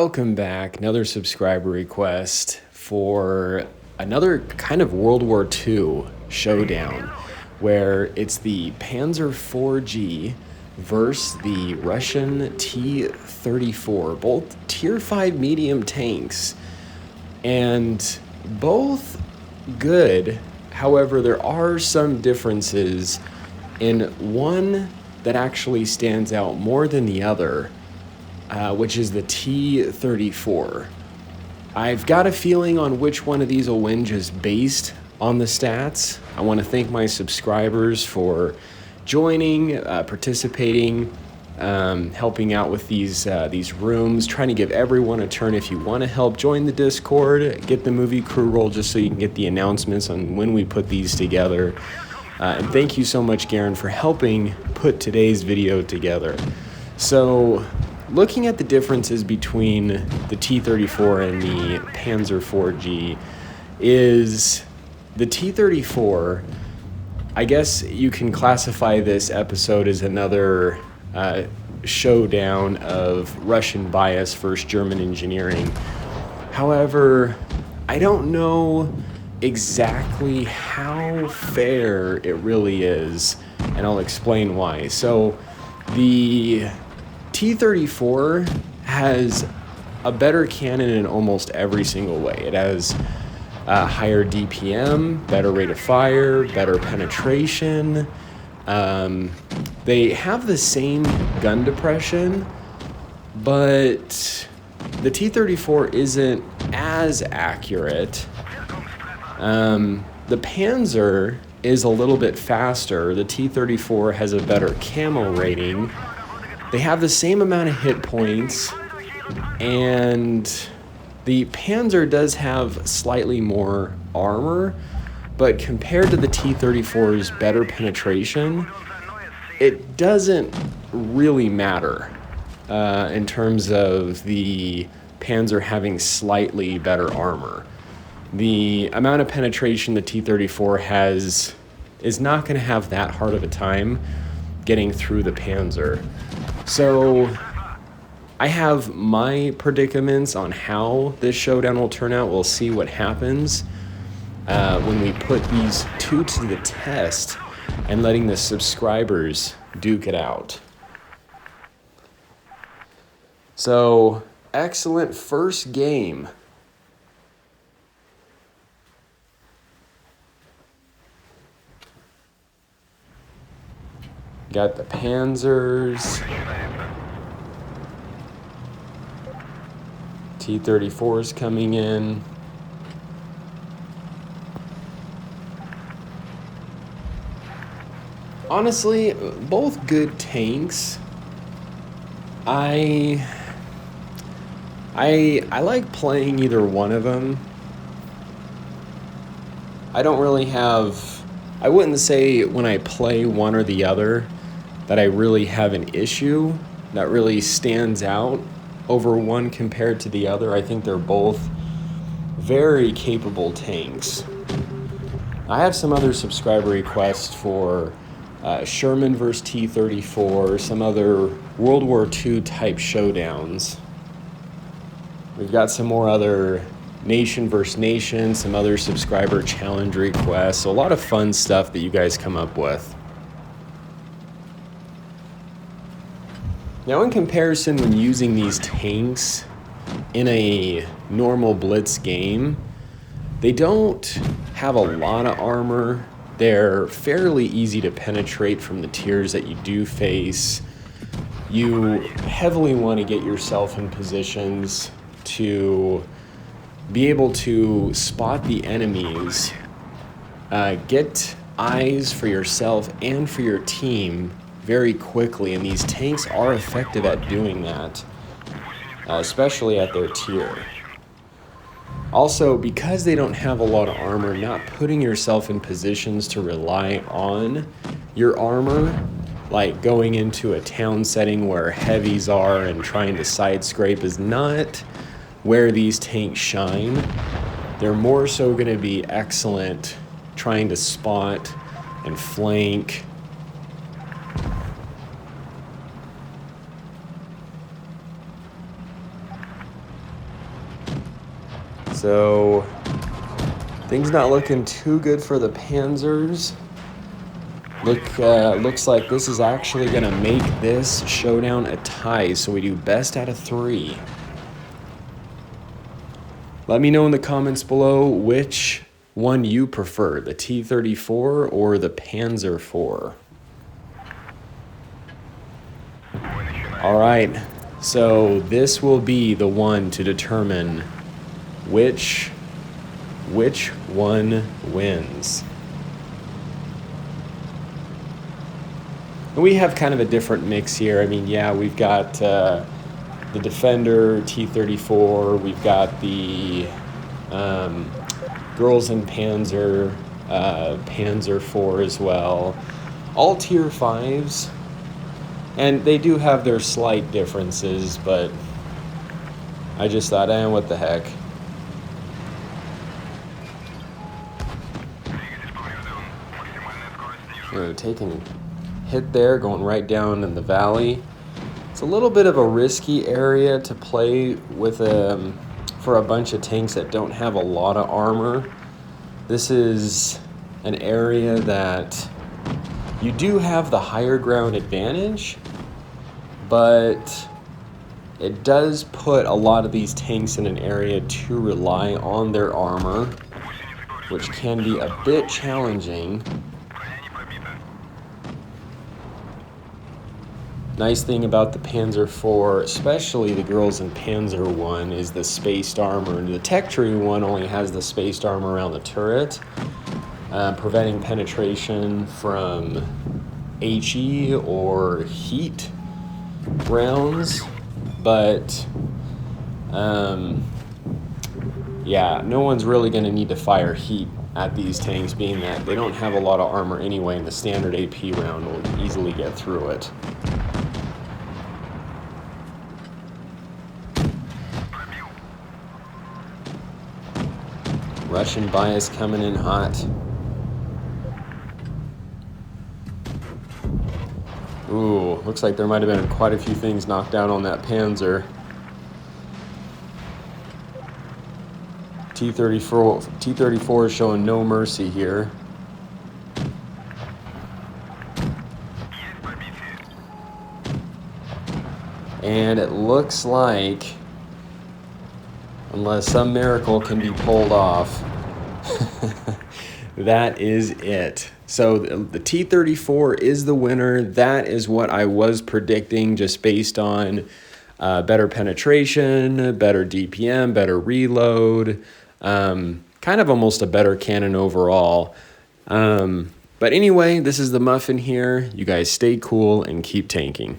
Welcome back. Another subscriber request for another kind of World War II showdown where it's the Panzer IV versus the Russian T-34, both Tier 5 medium tanks, and both good. However, there are some differences in one that actually stands out more than the other, which is the T-34. I've got a feeling on which one of these will win just based on the stats. I want to thank my subscribers for joining, participating, helping out with these rooms, trying to give everyone a turn. If you want to help join the Discord, get the movie crew roll just so you can get the announcements on when we put these together. And thank you so much, Garion, for helping put today's video together. So, looking at the differences between the T-34 and the Panzer IV is the T-34, I guess you can classify this episode as another showdown of Russian bias versus German engineering. However, I don't know exactly how fair it really is, and I'll explain why. So the T-34 has a better cannon in almost every single way. It has higher DPM, better rate of fire, better penetration. They have the same gun depression, but the T-34 isn't as accurate. The Panzer is a little bit faster. The T-34 has a better camo rating. They have the same amount of hit points, and the Panzer does have slightly more armor, but compared to the T-34's better penetration, it doesn't really matter in terms of the Panzer having slightly better armor. The amount of penetration the T-34 has is not going to have that hard of a time getting through the Panzer. So I have my predicaments on how this showdown will turn out. We'll see what happens when we put these two to the test and letting the subscribers duke it out. So, excellent first game. Got the Panzers. T-34's coming in. Honestly, both good tanks. I like playing either one of them. I don't really have, I wouldn't say when I play one or the other that I really have an issue that really stands out over one compared to the other. I think they're both very capable tanks. I have some other subscriber requests for Sherman versus T-34, some other World War II type showdowns. We've got some more other nation versus nation, some other subscriber challenge requests, so a lot of fun stuff that you guys come up with. Now, in comparison, when using these tanks in a normal Blitz game, they don't have a lot of armor. They're fairly easy to penetrate from the tiers that you do face. You heavily want to get yourself in positions to be able to spot the enemies, get eyes for yourself and for your team very quickly, and these tanks are effective at doing that, especially at their tier. Also, because they don't have a lot of armor, not putting yourself in positions to rely on your armor, like going into a town setting where heavies are and trying to side scrape, is not where these tanks shine. They're more so going to be excellent trying to spot and flank. So things not looking too good for the Panzers. Looks like this is actually going to make this showdown a tie, so we do best out of 3. Let me know in the comments below which one you prefer, the T-34 or the Panzer IV. All right, so this will be the one to determine which one wins. And we have kind of a different mix here. I mean, yeah, we've got the Defender T-34, we've got the Girls in Panzer, Panzer IV as well. All tier 5s. And they do have their slight differences, but I just thought, what the heck. Taking hit there, going right down in the valley. It's a little bit of a risky area to play with for a bunch of tanks that don't have a lot of armor. This is an area that you do have the higher ground advantage, but it does put a lot of these tanks in an area to rely on their armor, which can be a bit challenging. Nice thing about the Panzer IV, especially the Girls in Panzer I, is the spaced armor. And the Tech Tree one only has the spaced armor around the turret, preventing penetration from HE or heat rounds. But yeah, no one's really going to need to fire heat at these tanks, being that they don't have a lot of armor anyway, and the standard AP round will easily get through it. Russian bias coming in hot. Ooh, looks like there might have been quite a few things knocked down on that Panzer. T-34 is showing no mercy here. And it looks like, unless some miracle can be pulled off, that is it. So the T-34 is the winner. That is what I was predicting, just based on better penetration, better DPM, better reload, kind of almost a better cannon overall. But anyway, this is the Muffin here. You guys stay cool and keep tanking.